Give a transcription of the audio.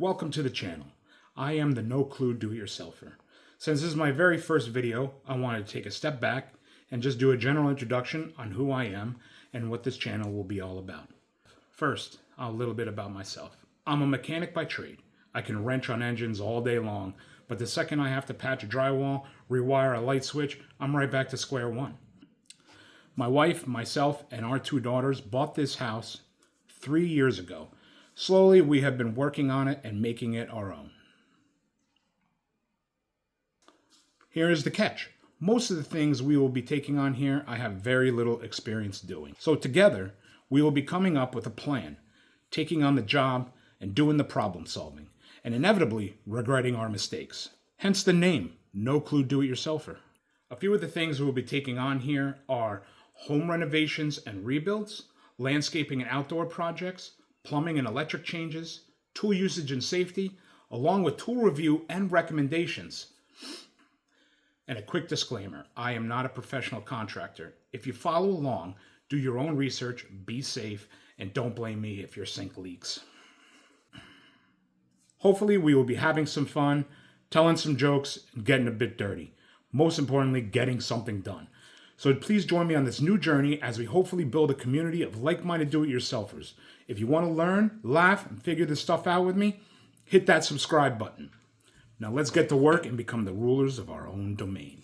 Welcome to the channel. I am the No Clue Do-It-Yourselfer. Since this is my very first video, I wanted to take a step back and just do a general introduction on who I am and what this channel will be all about. First, a little bit about myself. I'm a mechanic by trade. I can wrench on engines all day long, but the second I have to patch a drywall, rewire a light switch, I'm right back to square one. My wife, myself, and our 2 daughters bought this house 3 years ago. Slowly, we have been working on it and making it our own. Here is the catch. Most of the things we will be taking on here, I have very little experience doing. So together, we will be coming up with a plan, taking on the job and doing the problem solving, and inevitably regretting our mistakes. Hence the name, No Clue Do-It-Yourselfer. A few of the things we will be taking on here are home renovations and rebuilds, landscaping and outdoor projects, plumbing and electric changes, tool usage and safety, along with tool review and recommendations. And a quick disclaimer, I am not a professional contractor. If you follow along, do your own research, be safe, and don't blame me if your sink leaks. Hopefully we will be having some fun, telling some jokes, and getting a bit dirty. Most importantly, getting something done. So please join me on this new journey as we hopefully build a community of like-minded do-it-yourselfers. If you want to learn, laugh, and figure this stuff out with me, hit that subscribe button. Now let's get to work and become the rulers of our own domain.